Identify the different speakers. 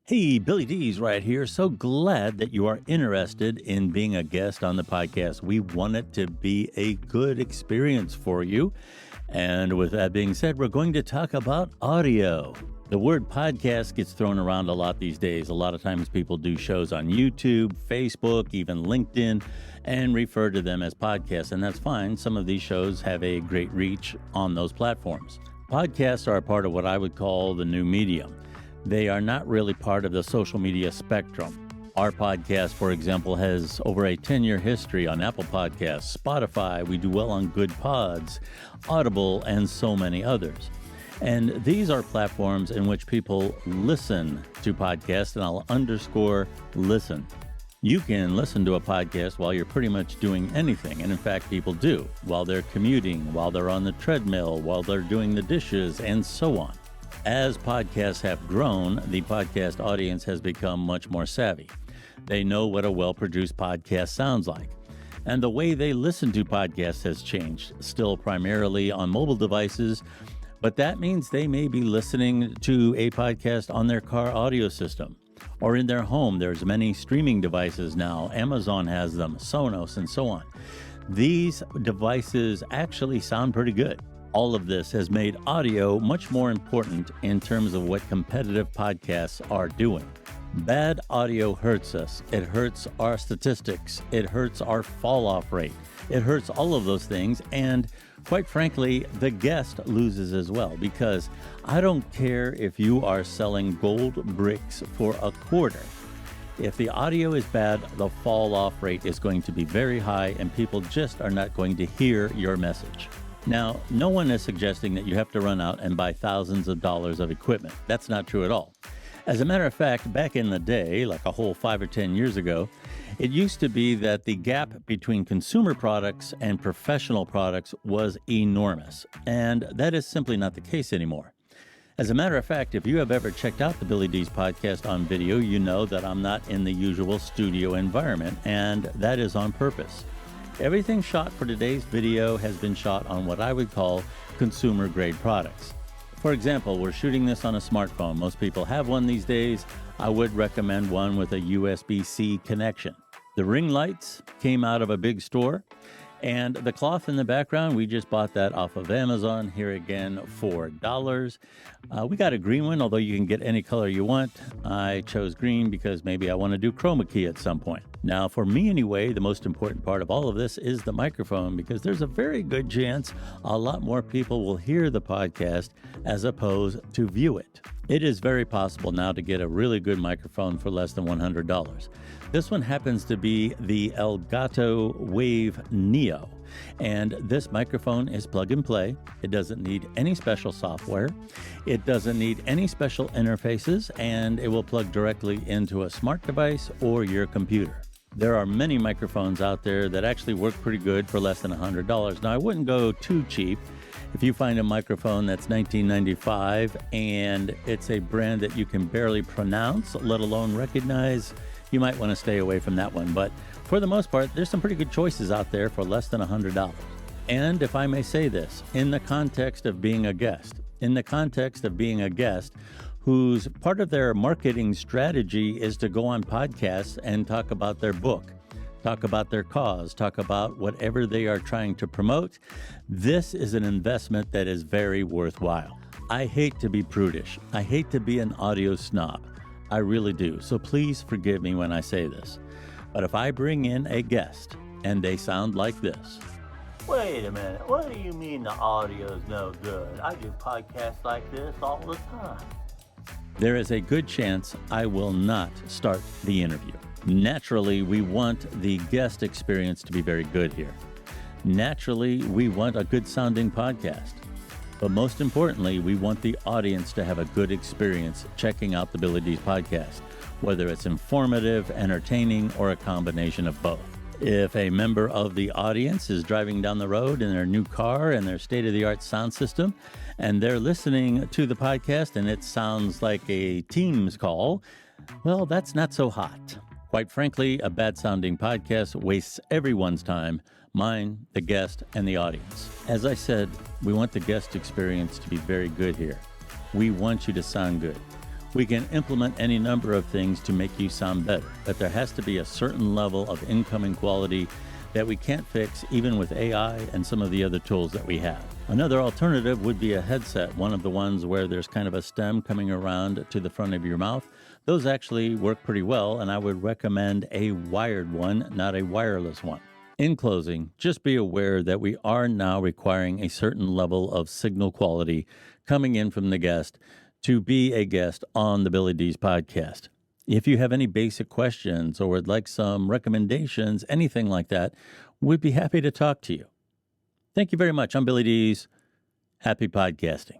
Speaker 1: Hey, Billy Dees right here. So glad that you are interested in being a guest on the podcast. We want it to be a good experience for you. And with that being said, we're going to talk about audio. The word podcast gets thrown around a lot these days. A lot of times people do shows on YouTube, Facebook, even LinkedIn, and refer to them as podcasts. And that's fine. Some of these shows have a great reach on those platforms. Podcasts are a part of what I would call the new medium. They are not really part of the social media spectrum. Our podcast, for example, has over a 10-year history on Apple Podcasts, Spotify, we do well on Good Pods, Audible, and so many others. And these are platforms in which people listen to podcasts, and I'll underscore listen. You can listen to a podcast while you're pretty much doing anything, and in fact, people do, while they're commuting, while they're on the treadmill, while they're doing the dishes, and so on. As podcasts have grown, the podcast audience has become much more savvy. They know what a well-produced podcast sounds like. And the way they listen to podcasts has changed, still primarily on mobile devices, but that means they may be listening to a podcast on their car audio system or in their home. There's many streaming devices now. Amazon has them, Sonos, and so on. These devices actually sound pretty good. All of this has made audio much more important in terms of what competitive podcasts are doing. Bad audio hurts us. It hurts our statistics. It hurts our fall-off rate. It hurts all of those things. And quite frankly, the guest loses as well, because I don't care if you are selling gold bricks for a quarter. If the audio is bad, the fall-off rate is going to be very high, and people just are not going to hear your message. Now, no one is suggesting that you have to run out and buy thousands of dollars of equipment. That's not true at all. As a matter of fact, back in the day, like a whole 5 or 10 years ago, it used to be that the gap between consumer products and professional products was enormous. And that is simply not the case anymore. As a matter of fact, if you have ever checked out the Billy Dees podcast on video, you know that I'm not in the usual studio environment, and that is on purpose. Everything shot for today's video has been shot on what I would call consumer-grade products. For example, we're shooting this on a smartphone. Most people have one these days. I would recommend one with a USB-C connection. The ring lights came out of a big store, and the cloth in the background, we just bought that off of Amazon. Here again, $4. We got a green one, although you can get any color you want. I chose green because maybe I want to do chroma key at some point. Now, for me anyway, the most important part of all of this is the microphone, because there's a very good chance a lot more people will hear the podcast as opposed to view it. It is very possible now to get a really good microphone for less than $100. This one happens to be the Elgato Wave Neo, and this microphone is plug and play. It doesn't need any special software. It doesn't need any special interfaces, and it will plug directly into a smart device or your computer. There are many microphones out there that actually work pretty good for less than $100. Now, I wouldn't go too cheap. If you find a microphone that's $19.95 and it's a brand that you can barely pronounce, let alone recognize, you might want to stay away from that one. But for the most part, there's some pretty good choices out there for less than $100. And if I may say this, in the context of being a guest whose part of their marketing strategy is to go on podcasts and talk about their book, talk about their cause, talk about whatever they are trying to promote, this is an investment that is very worthwhile. I hate to be prudish. I hate to be an audio snob. I really do. So please forgive me when I say this. But if I bring in a guest and they sound like this. Wait a minute. What do you mean the audio's no good? I do podcasts like this all the time. There is a good chance I will not start the interview. Naturally, we want the guest experience to be very good here. Naturally, we want a good sounding podcast. But most importantly, we want the audience to have a good experience checking out the Billy Dees podcast, whether it's informative, entertaining, or a combination of both. If a member of the audience is driving down the road in their new car and their state-of-the-art sound system, and they're listening to the podcast and it sounds like a Teams call, well, that's not so hot. Quite frankly, a bad-sounding podcast wastes everyone's time, mine, the guest, and the audience. As I said, we want the guest experience to be very good here. We want you to sound good. We can implement any number of things to make you sound better, but there has to be a certain level of incoming quality that we can't fix even with AI and some of the other tools that we have. Another alternative would be a headset, one of the ones where there's kind of a stem coming around to the front of your mouth. Those actually work pretty well, and I would recommend a wired one, not a wireless one. In closing, just be aware that we are now requiring a certain level of signal quality coming in from the guest to be a guest on the Billy Dees podcast. If you have any basic questions or would like some recommendations, anything like that, we'd be happy to talk to you. Thank you very much. I'm Billy Dees. Happy podcasting.